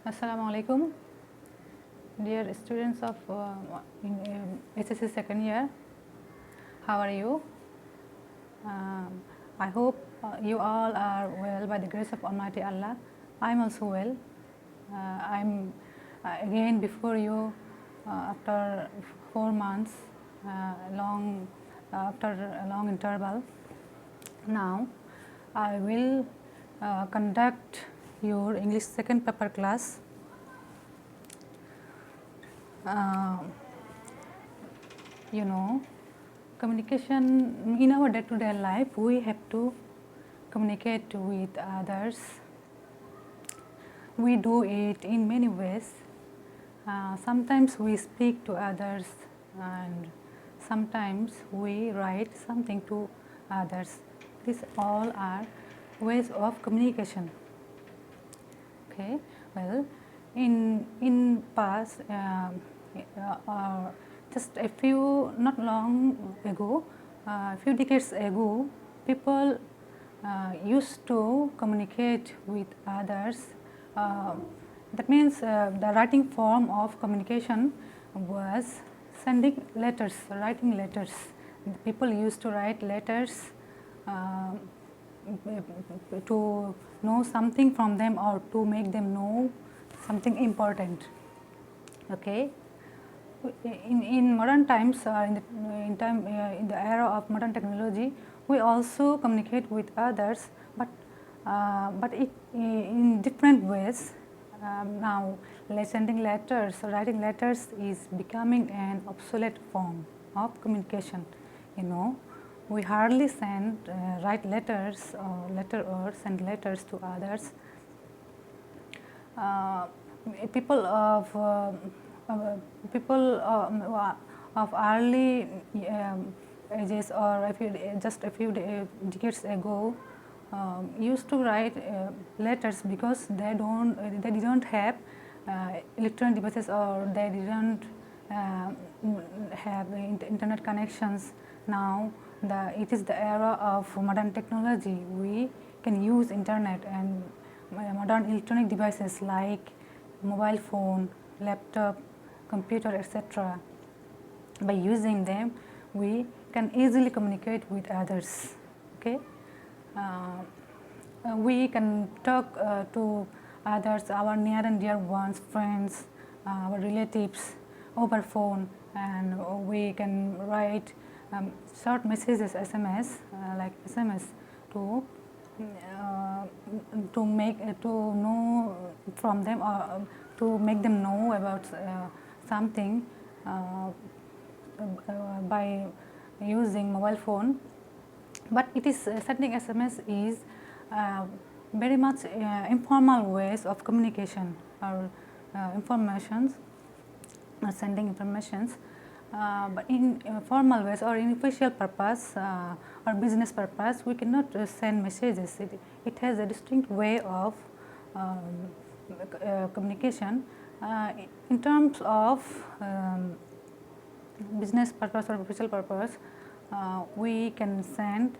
Assalamu alaikum, dear students of SSC second year. How are you? I hope you all are well by the grace of Almighty Allah. I am also well. I am again before you after 4 months, after a long interval. Now I will conduct your English second paper class. You know, communication in our day-to-day life, we have to communicate with others. We do it in many ways. Sometimes we speak to others, and sometimes we write something to others. These all are ways of communication. Okay, well, in past, just a few, not long ago, a few decades ago, people used to communicate with others. That means the writing form of communication was sending letters, writing letters. People used to write letters to know something from them or to make them know something important. Okay. In modern times, in the era of modern technology, we also communicate with others, but in different ways. Now, sending letters, writing letters is becoming an obsolete form of communication. You know, we hardly write letters or send letters to others. People of early ages, or just a few decades ago, used to write letters because they didn't have electronic devices, or they didn't have internet connections. Now it is the era of modern technology. We can use internet and modern electronic devices like mobile phone, laptop, computer, etc. By using them, we can easily communicate with others. Okay, we can talk to others, our near and dear ones, friends, our relatives, over phone, and we can write short messages, SMS, like SMS, to know from them, or to make them know about something by using mobile phone. But it is sending SMS is very much informal ways of communication, or informations, sending informations. But in formal ways, or in official purpose or business purpose, we cannot send messages. It has a distinct way of communication. In terms of business purpose or official purpose, we cannot send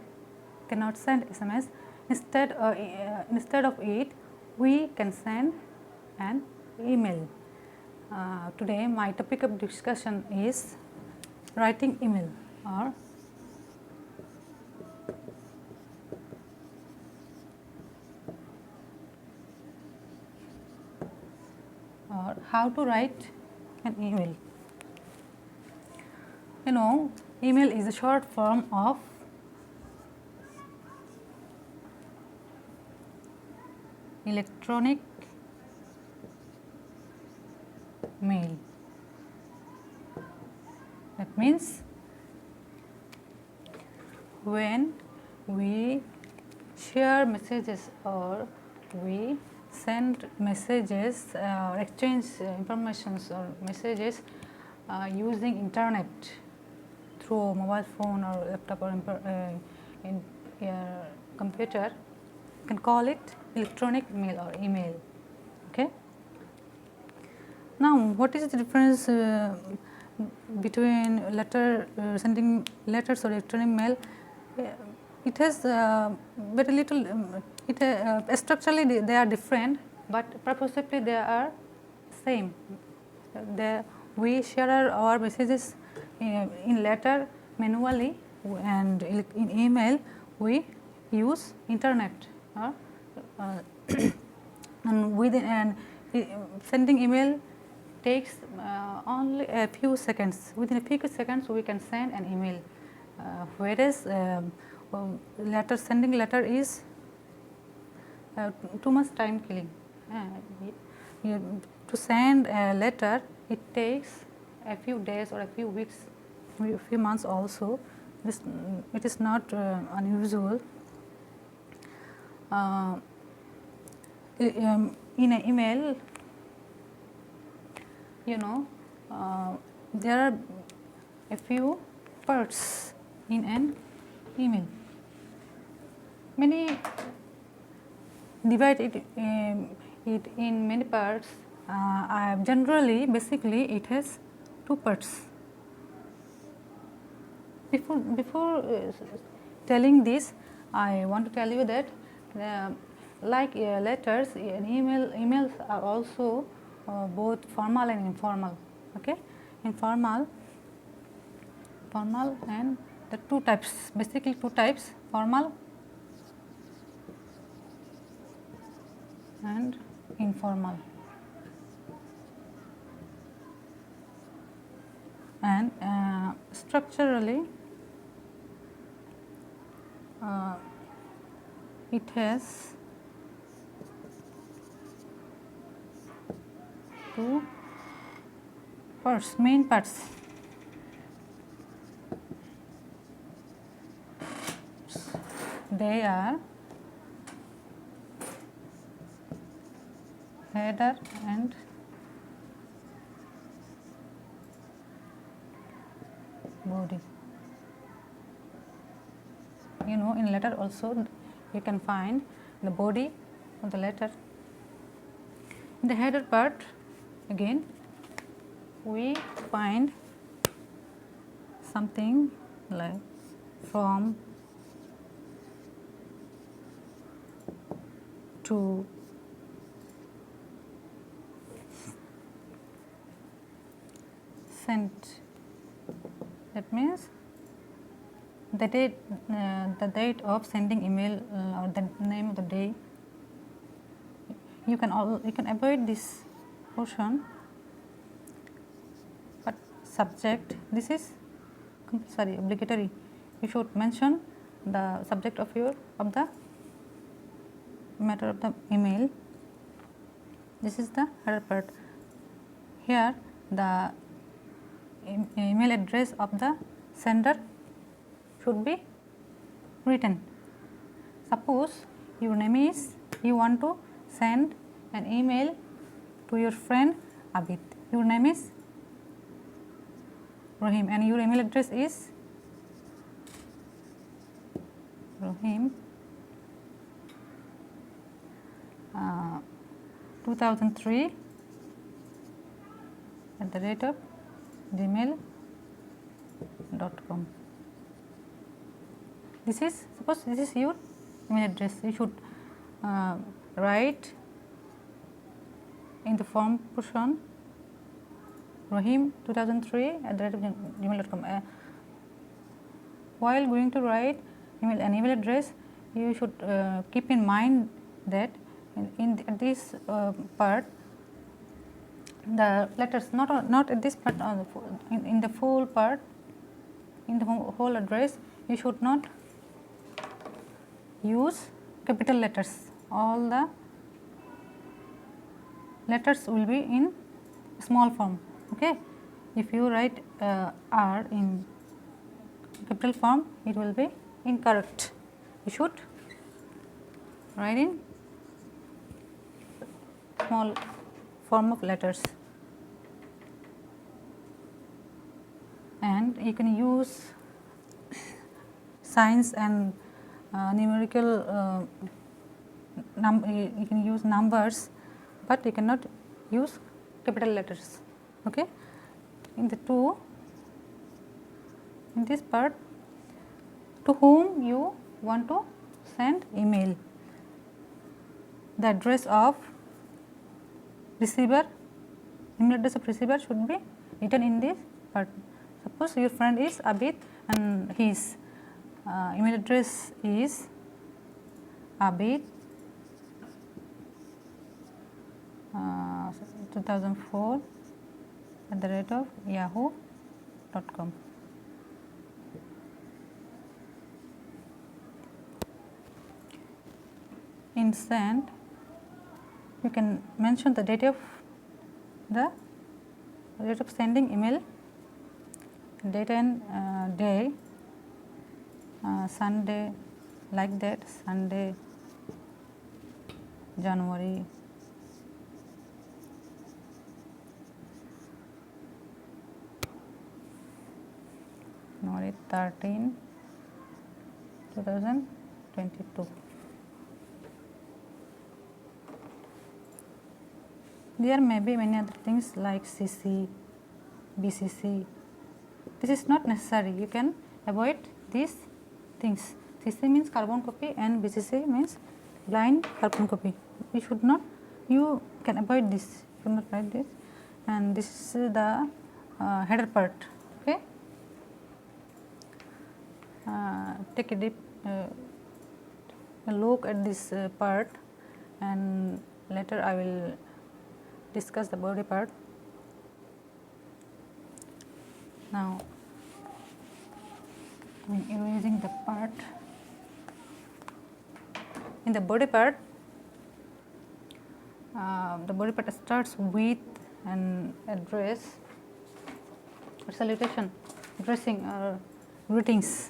SMS. Instead of it, we can send an email. Today my topic of discussion is writing email, or how to write an email. You know, email is a short form of electronic mail. That means when we share messages, or we send messages, exchange informations or messages using internet through mobile phone or laptop, or in computer, you can call it electronic mail or email. Okay. Now, what is the difference between sending letters or electronic mail? It has very little. Structurally they are different, but purposefully they are same. We share our messages in letter manually, and in email we use internet. And sending email takes only a few seconds. Within a few seconds we can send an email, whereas sending letter is too much time killing. To send a letter it takes a few days or a few weeks, a few months also. It is not unusual. In an email, there are a few parts in an email. Many divide it in many parts. Basically it has two parts. Before telling this, I want to tell you that like letters, emails are also both formal and informal. Okay, formal and the two types, basically two types, formal and informal. And structurally it has two parts, main parts. They are header and body. In letter also you can find the body of the letter. In the header part, again we find something like from, to, sent. That means the date of sending email, or the name of the day. You can avoid this portion, but subject, this is compulsory, obligatory. You should mention the subject of the matter of the email. This is the header part. Here the email address of the sender should be written. Suppose your name is, you want to send an email to your friend Abid. Your name is Rahim and your email address is Rahim 2003 @gmail.com. Suppose this is your email address. You should write in the form portion Rahim 2003 @gmail.com. While going to write an email address, you should keep in mind that in this part, the letters not at this part, in the full part, in the whole address, you should not use capital letters. All the letters will be in small form. Okay, if you write R in capital form, it will be incorrect. You should write in small form of letters. And you can use signs and numerical you can use numbers, but you cannot use capital letters. Okay, in this part, to whom you want to send email, the address of receiver, email address of receiver should be written in this part. Suppose your friend is Abid and his email address is Abid 2004 @yahoo.com. In send, you can mention the date of sending email, date and day, Sunday, like that, Sunday, January 13, 2022. There may be many other things like CC, BCC. This is not necessary. You can avoid these things. CC means carbon copy and BCC means blind carbon copy. You can avoid this. You should not write this. And this is the header part. Okay. Take a deep look at this part, and later I will discuss the body part. Now, erasing the part. In the body part starts with an address or salutation, addressing or greetings.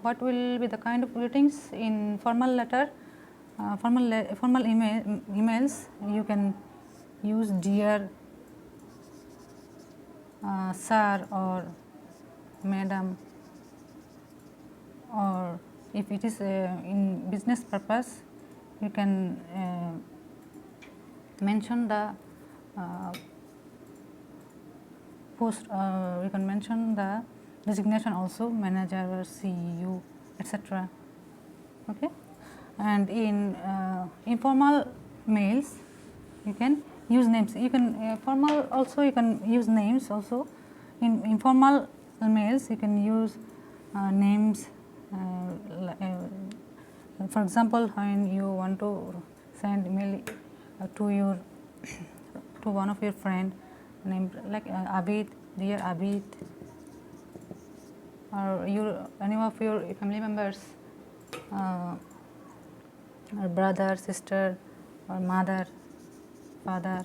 What will be the kind of greetings? In formal letter, formal emails, you can use dear, sir or madam, or if it is in business purpose, you can mention the post, you can mention the designation also, manager or CEO, etc. Okay. And in informal mails, you can use names. You can formal also, you can use names also. In informal mails, you can use names. For example, when you want to send email to one of your friend named like Abid, dear Abid, or any of your family members, or brother, sister, or mother, father.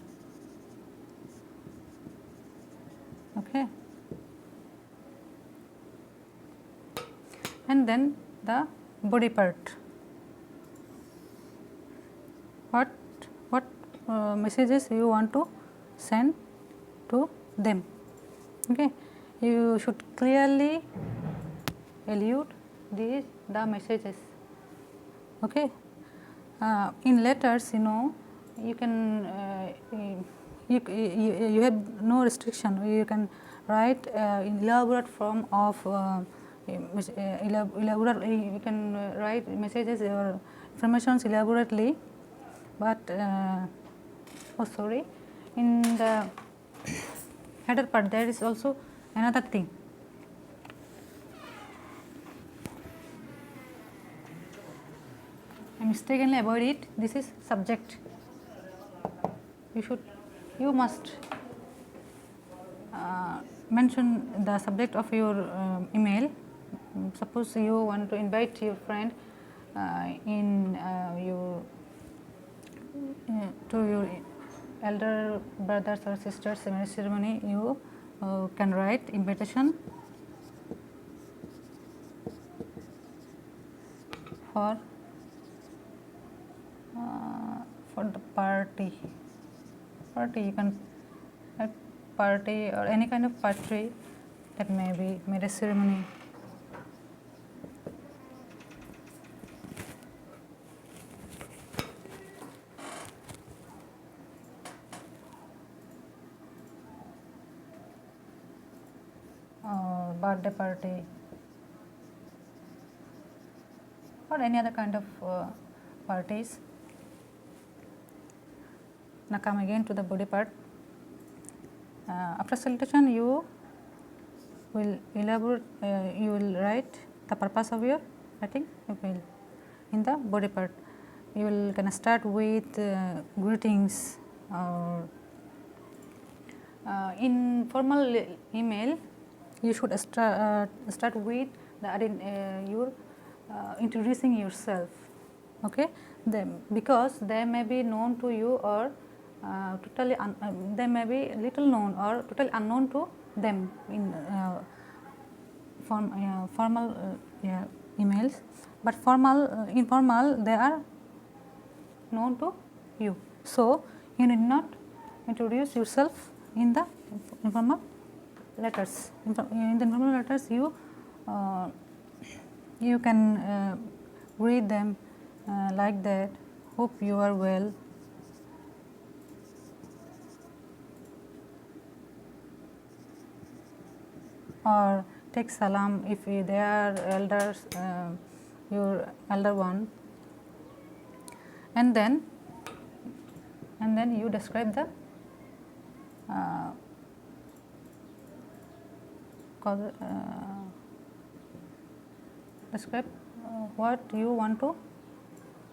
Okay. And then the body part. What messages you want to send to them. Okay. You should clearly allude the messages. Okay. In letters, you can you have no restriction. You can write in elaborate form of elaborate. You can write messages or informations elaborately, but in the header part there is also another thing. I mistakenly avoid it. This is subject. You must mention the subject of your email. Suppose you want to invite your friend to your elder brothers or sisters marriage ceremony. You can write invitation for the party. You can write party or any kind of party that may be marriage ceremony. Or birthday party, or any other kind of parties. Now come again to the body part. After salutation, you will elaborate, you will write the purpose of your writing. You will in the body part. You will gonna start with greetings, or in formal email you should start with your introducing yourself. Okay, because they may be known to you, or they may be little known or totally unknown to them in formal emails, but informal they are known to you. So you need not introduce yourself in the informal letters. In the informal letters, you can read them like that. Hope you are well. Or take salam if they are elders, your elder one, and then you describe the describe what you want to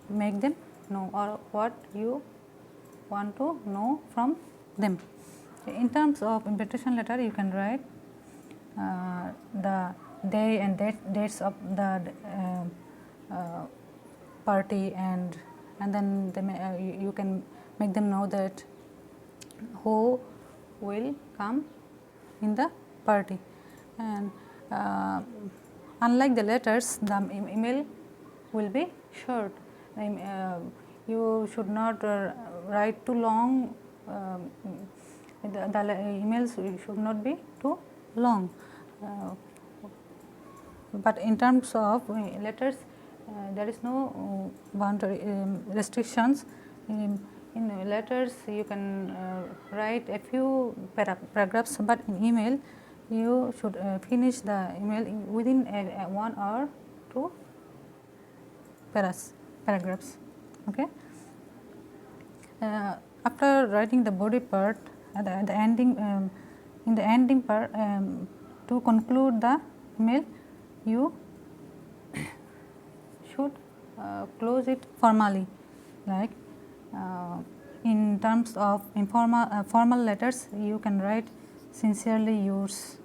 make them know, or what you want to know from them. In terms of invitation letter, you can write the day and dates of the party, and then you can make them know that who will come in the party. And unlike the letters, the email will be short. You should not write too long. The emails should not be too long. But in terms of letters, there is no boundary restrictions. In letters, you can write a few paragraphs, but in email, you should finish the email within 1 or 2 paragraphs. Okay. After writing the body part, at the ending, in the ending part, to conclude the email, you should close it formally, like in terms of formal letters, you can write sincerely yours.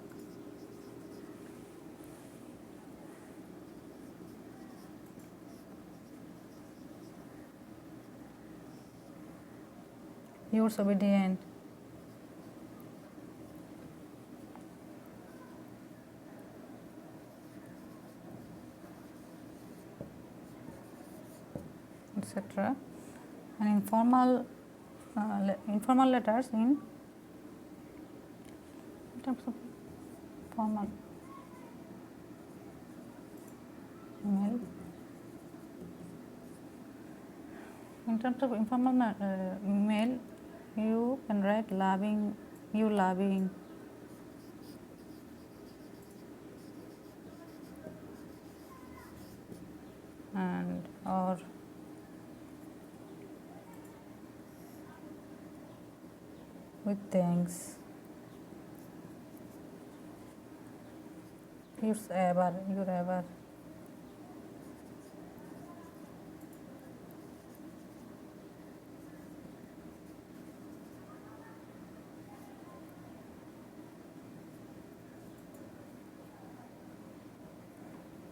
Yours obedient. Etc. And informal letters, in terms of formal email, in terms of informal email, you can write loving, you loving, and or with thanks, yours ever, your ever.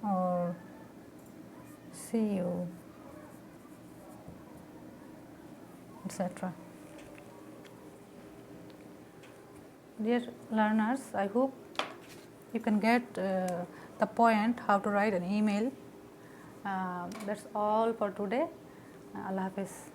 Or see you, etc. Dear learners, I hope you can get the point how to write an email. That's all for today. Allah Hafiz.